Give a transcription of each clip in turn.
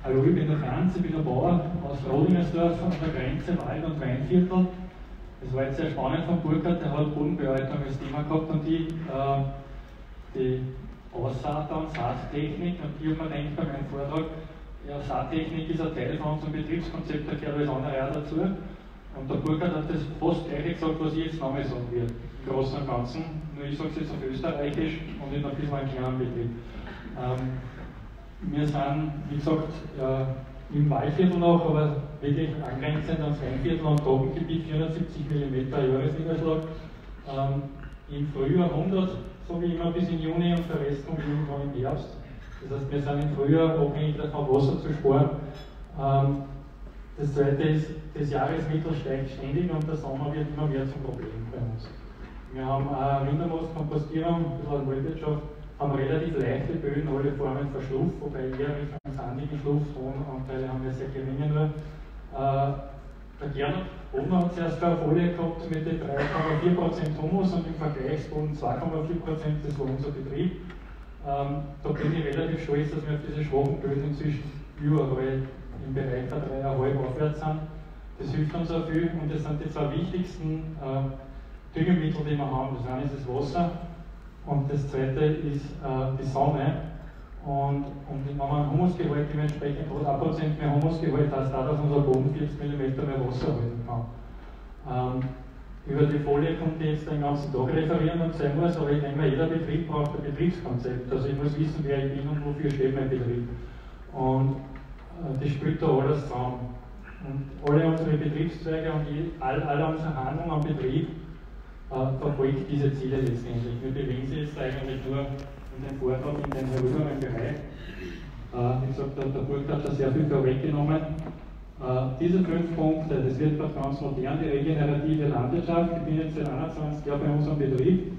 Hallo, ich bin der Franz, ich bin der Bauer aus Rodingersdorf an der Grenze Wald- und Weinviertel. Das war jetzt sehr spannend von Burkhard, der hat Bodenbearbeitung als Thema gehabt und die Aussaat und Saattechnik. Und ich habe mir gedacht bei meinem Vortrag, ja, Saattechnik ist ein Teil von unserem Betriebskonzept, da gehört alles andere auch dazu. Und der Burkhard hat das fast gleich gesagt, was ich jetzt noch mal sagen werde, im Großen und Ganzen. Nur ich sage es jetzt auf Österreichisch und in ein bisschen einen kleinen Betrieb. Wir sind, wie gesagt, im Waldviertel noch, aber wirklich angrenzend ans Weinviertel und Trockengebiet, 470 mm Jahresniederschlag. Im Frühjahr 100, so wie immer, bis in Juni und der Rest kommt irgendwann im Herbst. Das heißt, wir sind im Frühjahr abhängig davon, Wasser zu sparen. Das zweite ist, das Jahresmittel steigt ständig und der Sommer wird immer mehr zum Problem bei uns. Wir haben Rindermoos, Kompostierung, ein bisschen Waldwirtschaft, haben relativ leichte Böden, alle Formen Verschluff, wobei eher Richtung sandigen Schluff, Tonanteile haben wir sehr geringe nur. Der Gernot Bodmer hat zuerst eine Folie gehabt mit den 3,4% Humus und im Vergleichsboden 2,4%, das war unser Betrieb. Da bin ich relativ stolz, dass wir auf diese schwachen Böden inzwischen überall im Bereich der 3,5 aufwärts sind. Das hilft uns auch viel und das sind die zwei wichtigsten Düngemittel, die wir haben. Das eine ist das Wasser und das zweite ist die Sonne. Und wenn man einen Humusgehalt dementsprechend hat, 1% mehr Humusgehalt, heißt auch, dass unser Boden 40 mm mehr Wasser halten kann. Über die Folie konnte ich jetzt den ganzen Tag referieren und sagen muss, aber ich denke, jeder Betrieb braucht ein Betriebskonzept. Also ich muss wissen, wer ich bin und wofür steht mein Betrieb. Und das spielt da alles zusammen. Und alle unsere Betriebszweige und alle unsere Handlungen am Betrieb verfolgt diese Ziele letztendlich. Wir bewegen sie jetzt eigentlich nur in den Vortrag, in den herüberen Bereich. Wie gesagt, der Burkhard hat da sehr viel vorweggenommen. Diese 5 Punkte, das wird ganz modern, die regenerative Landwirtschaft. Ich bin jetzt seit 21 Jahren bei unserem Betrieb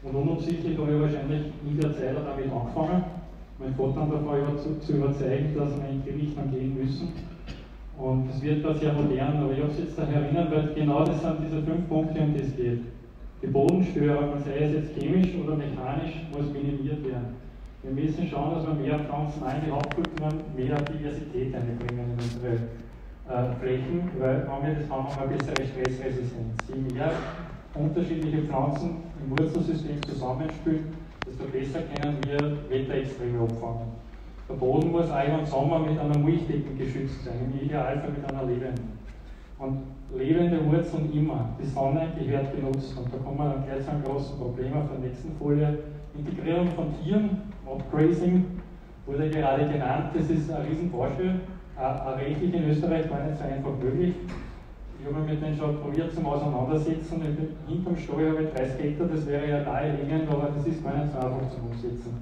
und unabsichtlich habe ich wahrscheinlich in der Zeit damit angefangen. Mein Vater davon zu überzeugen, dass wir in die Richtung gehen müssen. Und es wird da sehr modern, aber ich habe es jetzt daher erinnert, weil genau das sind diese 5 Punkte, um die es geht. Die Bodenstörung, sei es jetzt chemisch oder mechanisch, muss minimiert werden. Wir müssen schauen, dass wir mehr Pflanzen in die Hauptkulturen, mehr Diversität einbringen in unsere Flächen, weil wenn wir das haben, haben wir eine bessere Stressresistenz. Je mehr unterschiedliche Pflanzen im Wurzelsystem zusammenspielen, desto besser können wir Wetterextreme abfangen. Der Boden muss auch im Sommer mit einer Mulchdecken geschützt sein, im Idealfall mit einer lebenden. Und lebende Wurzeln immer. Die Sonne gehört genutzt. Und da kommen wir dann gleich zu einem großen Problem auf der nächsten Folie. Integrierung von Tieren, Mobgrazing, wurde gerade genannt. Das ist ein Riesenbaustell. Rechtlich in Österreich war nicht so einfach möglich. Ich habe mich mit denen schon probiert zum Auseinandersetzen. Hinterm Stall habe ich 30 Hektar, das wäre ja naheliegend, aber das ist gar nicht so einfach zum Umsetzen.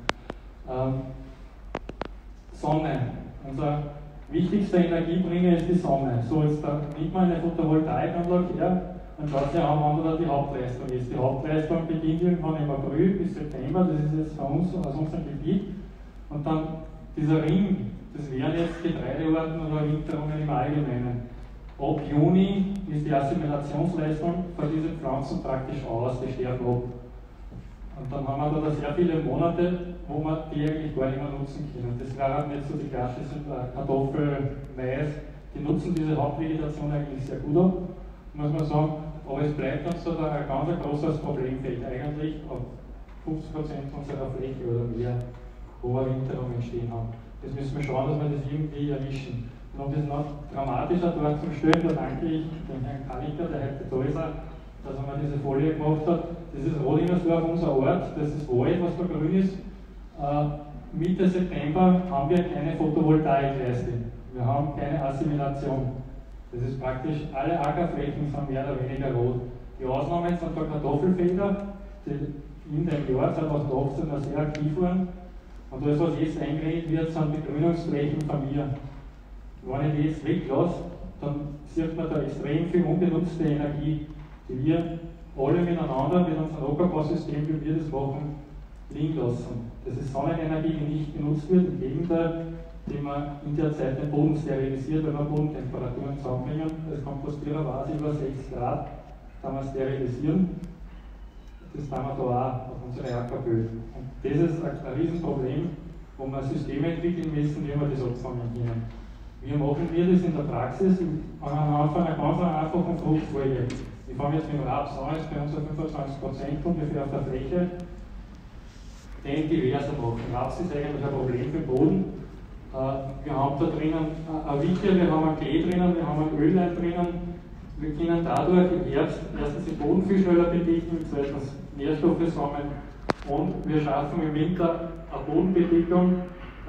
Sonne. Unser wichtigster Energiebringer ist die Sonne. So, jetzt nimmt man eine Photovoltaikanlage her und schaut sich an, wann da die Hauptleistung ist. Die Hauptleistung beginnt irgendwann im April bis September, das ist jetzt für uns aus unserem Gebiet. Und dann dieser Ring, das wären jetzt Getreideorten oder Winterungen im Allgemeinen. Ab Juni ist die Assimilationsleistung für diese Pflanzen praktisch aus, die sterben ab. Und dann haben wir da sehr viele Monate, wo wir die eigentlich gar nicht mehr nutzen können. Das wären nicht so die klassischen Kartoffel, Mais, die nutzen diese Hauptvegetation eigentlich sehr gut ab, muss man sagen. Aber es bleibt uns da ein ganz großes Problemfeld eigentlich auf 50% unserer Fläche oder mehr, wo wir Winterungen stehen haben. Das müssen wir schauen, dass wir das irgendwie erwischen. Und um das noch dramatischer dort zu stellen, da danke ich dem Herrn Kalliker, der heute da ist, dass er mir diese Folie gemacht hat. Das ist Rodingersdorf, unser Ort, das ist Wald, was da grün ist. Mitte September haben wir keine Photovoltaikleiste. Wir haben keine Assimilation. Das ist praktisch, alle Ackerflächen sind mehr oder weniger rot. Die Ausnahmen sind da Kartoffelfelder, die in dem Jahr 2018 noch sehr aktiv waren. Und alles, was jetzt eingeredet wird, sind Begrünungsflächen von mir. Wenn ich die jetzt weglasse, dann sieht man da extrem viel unbenutzte Energie, die wir alle miteinander mit unserem Rockerbausystem, wie wir das machen, liegen lassen. Das ist Sonnenenergie, die nicht genutzt wird, im Gegenteil, die man in der Zeit den Boden sterilisiert, wenn wir Bodentemperaturen zusammenbringen. Als Kompostierer war es über 6 Grad, kann man sterilisieren. Das tun wir da auch auf unsere Ackerböden. Und das ist ein Riesenproblem, wo wir Systeme entwickeln müssen, wie wir das abfangen können. Wie machen wir das in der Praxis? Am Anfang eine ganz einfache Fruchtfolge. Ich fange jetzt mit dem Raps an, ist bei uns auf 25% ungefähr auf der Fläche. Den diverser machen. Raps ist eigentlich ein Problem für den Boden. Wir haben da drinnen ein Wickel, wir haben ein Klee drinnen, wir haben ein Öllein drinnen. Wir können dadurch im Herbst erstens den Boden viel schneller bedichten, zweitens Nährstoffe sammeln und wir schaffen im Winter eine Bodenbedeckung,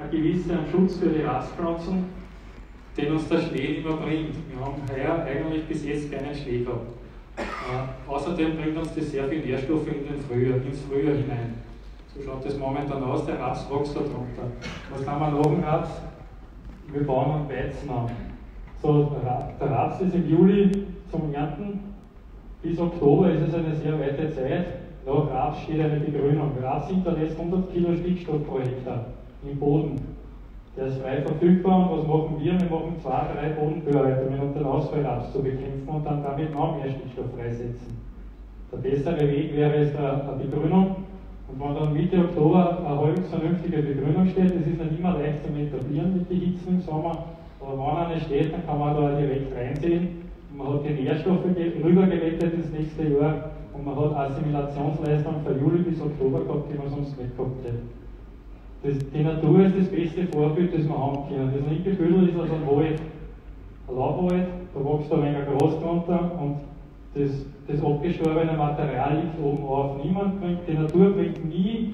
einen gewissen Schutz für die Rapspflanzen, den uns der Schnee immer bringt. Wir haben heuer eigentlich bis jetzt keinen Schnee gehabt. Außerdem bringt uns das sehr viel Nährstoffe ins Frühjahr hinein. So schaut das momentan aus, der Raps wächst da drunter. Was haben wir noch im Raps? Wir bauen einen Weizen an. So, der Raps ist im Juli zum Ernten. Bis Oktober ist es eine sehr weite Zeit. Nach Raps steht eine Begrünung. Raps hinterlässt 100 Kilo Stickstoff pro Hektar im Boden. Der ist frei verfügbar und was machen wir? Wir machen 2-3 Bodenbearbeitungen, um den Ausfallraps zu bekämpfen und dann damit noch mehr Stickstoff freisetzen. Der bessere Weg wäre es eine Begrünung. Und wenn dann Mitte Oktober eine halbwegs vernünftige Begrünung steht, das ist nicht immer leicht zum Etablieren mit den Hitzen im Sommer, aber wenn eine steht, dann kann man da direkt reinsehen. Man hat die Nährstoffe rübergerettet ins nächste Jahr und man hat Assimilationsleistung von Juli bis Oktober gehabt, die man sonst nicht gehabt hätte. Die Natur ist das beste Vorbild, das wir haben können. Das linke Viertel ist also ein Wald, ein Laubwald, da wächst ein wenig Gras drunter und das abgestorbene Material liegt oben auf. Die Natur bringt nie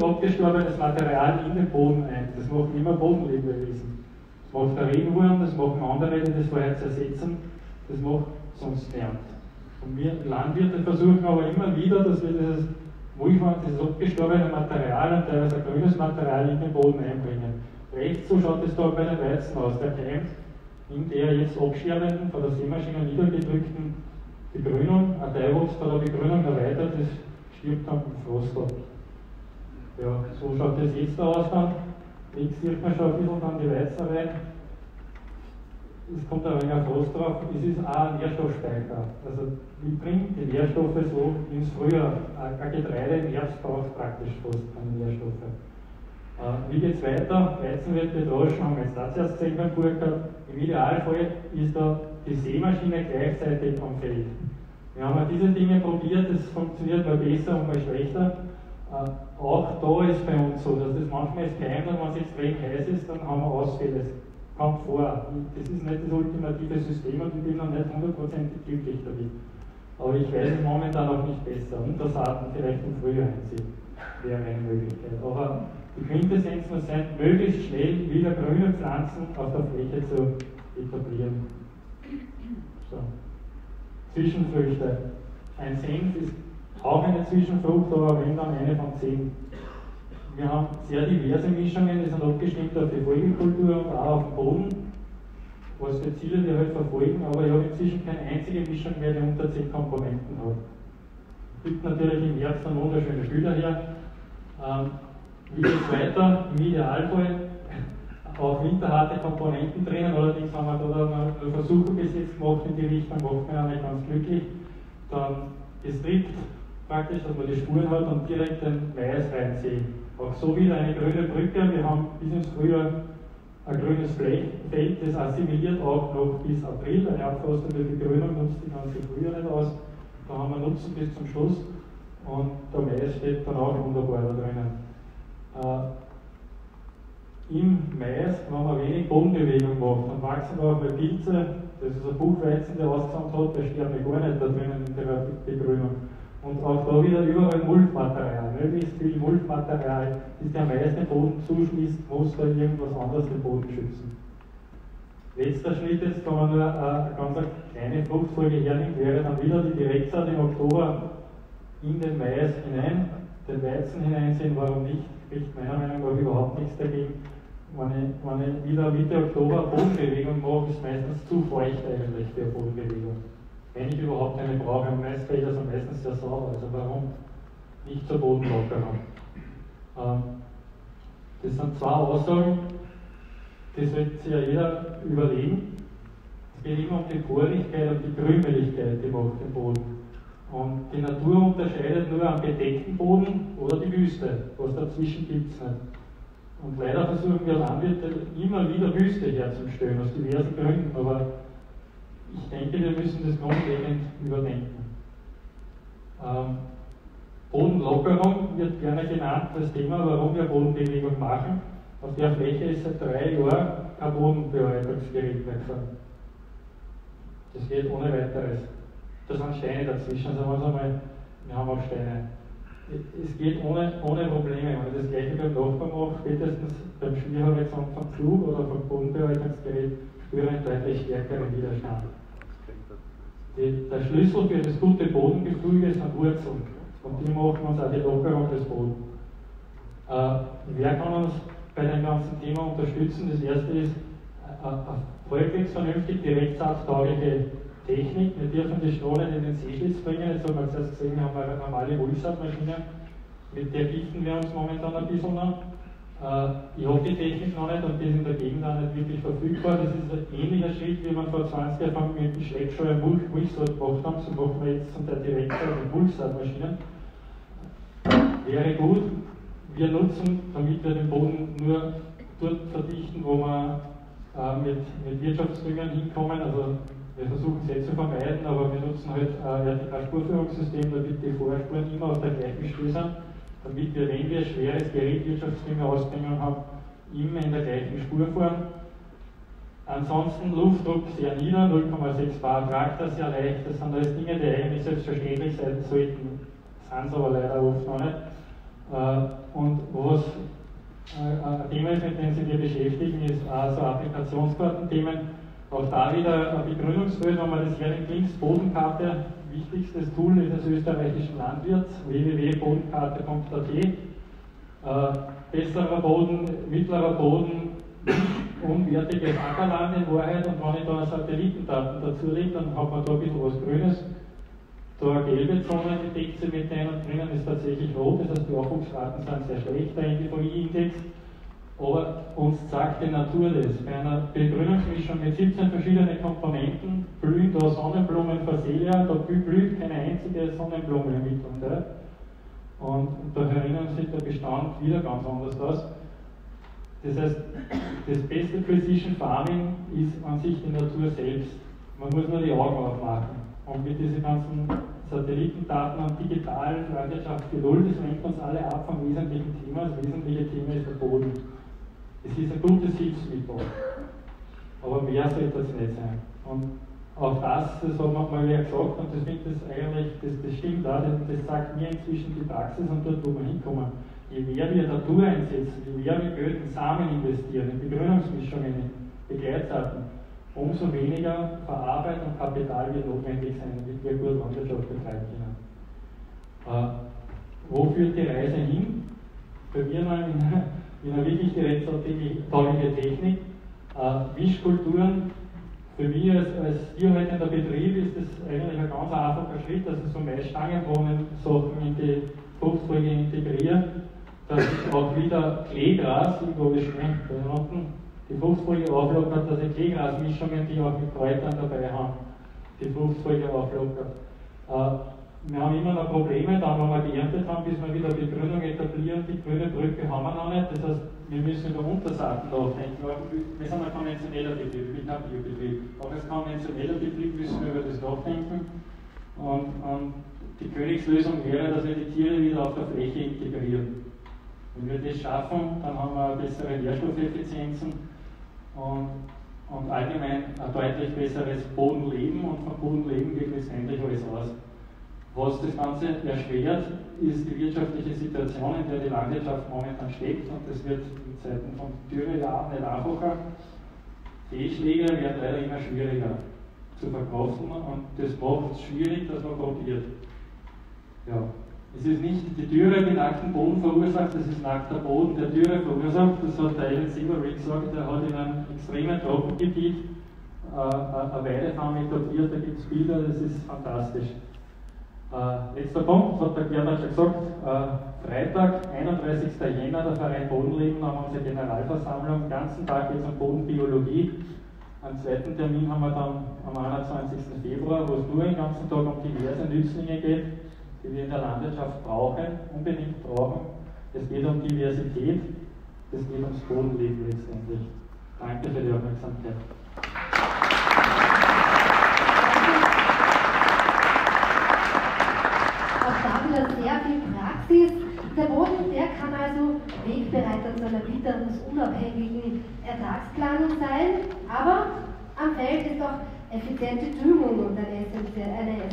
abgestorbenes Material in den Boden ein. Das machen immer Bodenlebewesen. Das macht der Regenwurm, das machen andere, die das vorher zersetzen, das macht sonst niemand. Und wir Landwirte versuchen aber immer wieder, dass wir dieses abgestorbene Material und teilweise ein grünes Material in den Boden einbringen. Rechts so schaut es da bei den Weizen aus. Der keimt in der jetzt absterbenden, von der Sämaschine niedergedrückten Begrünung. Ein Teil wächst bei der Begrünung weiter, das stirbt dann im Frost ab. Ja, so schaut das jetzt aus dann. Links sieht man schon ein bisschen dann die Weizen rein. Es kommt ein wenig Frost drauf. Es ist auch ein Nährstoffspeicher. Also ich bringe die Nährstoffe so ins Frühjahr. Ein Getreide im Herbst braucht praktisch fast keine Nährstoffe. Wie geht es weiter? Weizen wird gedroschen, haben wir jetzt das erst gesehen beim Burkhardt. Im Idealfall ist da die Sämaschine gleichzeitig am Feld. Wir haben diese Dinge probiert, das funktioniert mal besser und mal schlechter. Auch da ist bei uns so, dass das manchmal ist geheim, und wenn es extrem heiß ist, dann haben wir Ausfälle. Das kommt vor. Das ist nicht das ultimative System und ich bin noch nicht 100% glücklich damit. Aber ich weiß es momentan auch nicht besser. Untersaaten vielleicht im Frühjahr einziehen, wäre eine Möglichkeit. Aber die Quintessenz muss sein, möglichst schnell wieder grüne Pflanzen auf der Fläche zu etablieren. So. Zwischenfrüchte. Ein Senf ist auch eine Zwischenfrucht, aber wenn dann eine von 10. Wir haben sehr diverse Mischungen, die sind abgestimmt auf die Folgekultur und auch auf den Boden, was für Ziele die halt verfolgen, aber ich habe inzwischen keine einzige Mischung mehr, die unter 10 Komponenten hat. Es gibt natürlich im Herbst dann wunderschöne Bilder her. Wie geht es weiter? Im Idealfall auch winterharte Komponenten drinnen, allerdings haben wir da noch Versuche bis jetzt gemacht in die Richtung, macht mich auch nicht ganz glücklich. Dann gestrickt praktisch, dass man die Spuren hat und direkt den Mais reinziehen. Auch so wieder eine grüne Brücke. Wir haben bis ins Frühjahr ein grünes Feld, das assimiliert auch noch bis April. Eine abfrostende Begrünung nutzt die ganze Frühjahr nicht aus. Da haben wir Nutzen bis zum Schluss und der Mais steht dann auch wunderbar da drinnen. Im Mais, wenn man wenig Bodenbewegung macht, dann wachsen auch bei Pilze, das ist ein Buchweizen, der ausgesamt hat, der sterben gar nicht da drinnen in der Begrünung. Und auch da wieder überall Mulchmaterial, möglichst viel Mulchmaterial, das der Mais den Boden zuschließt, muss da irgendwas anderes den Boden schützen. Letzter Schritt, jetzt kann man nur eine ganz kleine Fruchtfolge hernehmen, wäre dann wieder die Direktsaat im Oktober in den Mais hinein, den Weizen hineinziehen, warum nicht, spricht meiner Meinung nach überhaupt nichts dagegen. Wenn ich wieder Mitte Oktober Bodenbewegung mache, ist meistens zu feucht eigentlich für Bodenbewegung. Wenn ich überhaupt eine brauche, und Maisfelder sind meistens sehr sauber, also warum nicht zur Bodenlockerung? Das sind zwei Aussagen, das sollte sich ja jeder überlegen. Es geht immer um die Porigkeit und die Krümeligkeit, die macht den Boden. Und die Natur unterscheidet nur am bedeckten Boden oder die Wüste, was dazwischen gibt es nicht. Und leider versuchen wir Landwirte immer wieder Wüste herzustellen, aus diversen Gründen, aber ich denke, wir müssen das grundlegend überdenken. Bodenlockerung wird gerne genannt als Thema, warum wir Bodenbewegung machen. Auf der Fläche ist seit 3 Jahren kein Bodenbearbeitungsgerät mehr gefahren. Das geht ohne weiteres. Da sind Steine dazwischen, sagen wir es einmal, wir haben auch Steine. Es geht ohne Probleme. Wenn ich das gleiche beim Nachbarn mache, spätestens beim Schwierhorizont vom Flug oder vom Bodenbearbeitungsgerät, spüre ich einen deutlich stärkeren Widerstand. Der Schlüssel für das gute Bodengefüge sind Wurzeln. Und die machen uns auch die Lockerung des Bodens. Wer kann uns bei dem ganzen Thema unterstützen? Das erste ist halbwegs vernünftig direktsatztaugliche Technik. Wir dürfen die Stroh nicht in den Seeschlitz bringen. Jetzt haben wir zuerst gesehen, wir haben eine normale Wohlsaatmaschine. Mit der bieten wir uns momentan ein bisschen noch. Ich habe die Technik noch nicht und die ist in der Gegend auch nicht wirklich verfügbar. Das ist ein ähnlicher Schritt, wie man vor 20 Jahren mit dem Schleckscheuer Mulchsaat gemacht haben. So machen wir jetzt zum Teil Direktsaat und Mulchsaatmaschinen. Wäre gut. Wir nutzen, damit wir den Boden nur dort verdichten, wo wir mit Wirtschaftsdüngern hinkommen. Also wir versuchen es zu vermeiden, aber wir nutzen halt ein Vertikalspurführungssystem, damit die Vorspuren immer auf der gleichen Stelle sind, damit wir, wenn wir schweres Gerät Wirtschaftsdünger ausbringen haben, immer in der gleichen Spur fahren. Ansonsten Luftdruck sehr nieder, 0,6 Bar Traktor sehr leicht. Das sind alles Dinge, die eigentlich selbstverständlich sein sollten, sind es aber leider oft noch nicht. Und was ein Thema ist, mit dem sich wir beschäftigen, ist auch so Applikationskartenthemen. Auch da wieder ein Begründungsfeld, wenn man das hernimmt, links Bodenkarte, wichtigstes Tool des österreichischen Landwirts, www.bodenkarte.at. Besserer Boden, mittlerer Boden, unwertiges Ackerland in Wahrheit, und wenn ich da Satellitendaten dazu lege, dann hat man da ein bisschen was Grünes. Da eine gelbe Zone, die deckt sich mit denen, und drinnen ist tatsächlich rot, das heißt die Aufwuchsraten sind sehr schlecht, der NDVI-Index. Aber uns sagt die Natur das. Bei einer Begrünungsmischung mit 17 verschiedenen Komponenten blühen da Sonnenblumen Phacelia, da blüht keine einzige Sonnenblume im Mittelmeer. Und da herinnen sieht der Bestand wieder ganz anders aus. Das heißt, das beste Precision Farming ist an sich die Natur selbst. Man muss nur die Augen aufmachen. Und mit diesen ganzen Satellitendaten und digitalen Landwirtschaft geduld, das lenkt uns alle ab vom wesentlichen Thema. Das wesentliche Thema ist der Boden. Es ist ein gutes Hilfsmittel, aber mehr sollte das nicht sein. Und auch das haben wir mal wieder gesagt, und das finde ich eigentlich, das stimmt auch, das sagt mir inzwischen die Praxis und dort, wo wir hinkommen. Je mehr wir Natur einsetzen, je mehr wir Geld in Samen investieren, in Begrünungsmischungen, in Begleitsarten, umso weniger Verarbeitung und Kapital wird notwendig sein, damit wir gut Landwirtschaft betreiben können. Wo führt die Reise hin? Bei mir noch in einer wirklich direkttaugliche Technik. Wischkulturen, für mich als tierhaltender Betrieb ist das eigentlich ein ganz einfacher Schritt, dass ich so Maisstangenbohnen-Sachen in die Fruchtfolge integriere, dass ich auch wieder Kleegras, irgendwo schön da unten, die Fruchtfolge auflockert, dass ich Kleegrasmischungen, die auch mit Kräutern dabei haben, die Fruchtfolge auflockert. Wir haben immer noch Probleme, dann, wenn wir geerntet haben, bis wir wieder die Begrünung etablieren. Die grüne Brücke haben wir noch nicht. Das heißt, wir müssen über Untersaaten nachdenken. Wir sind ein konventioneller Betrieb, wir sind kein Biobetrieb. Auch als konventioneller Betrieb müssen wir über das nachdenken. Und die Königslösung wäre, dass wir die Tiere wieder auf der Fläche integrieren. Wenn wir das schaffen, dann haben wir bessere Nährstoffeffizienzen und allgemein ein deutlich besseres Bodenleben, und vom Bodenleben geht letztendlich alles aus. Was das Ganze erschwert, ist die wirtschaftliche Situation, in der die Landwirtschaft momentan steckt, und das wird in Zeiten von Dürrejahren nicht einfacher. Fehlschläge werden leider immer schwieriger zu verkraften, und das macht es schwierig, dass man probiert. Ja. Es ist nicht die Dürre, die nackten Boden verursacht, das ist nackter Boden, der Dürre verursacht. Das hat der Alan Silverrick gesagt, der hat in einem extremen Trockengebiet eine Weidefarm etabliert, da gibt es Bilder, das ist fantastisch. Letzter Punkt, hat der Gerhard schon gesagt, Freitag, 31. Jänner, der Verein Bodenleben, haben wir unsere Generalversammlung, den ganzen Tag geht es um Bodenbiologie. Einen zweiten Termin haben wir dann am 21. Februar, wo es nur den ganzen Tag um diverse Nützlinge geht, die wir in der Landwirtschaft brauchen, unbedingt brauchen. Es geht um Diversität. das geht ums Bodenleben letztendlich. Danke für die Aufmerksamkeit. Auch da wieder sehr viel Praxis. Der Boden, der kann also Wegbereiter zu einer witterungsunabhängigen Ertragsplanung sein, aber am Feld ist auch effiziente Düngung und eine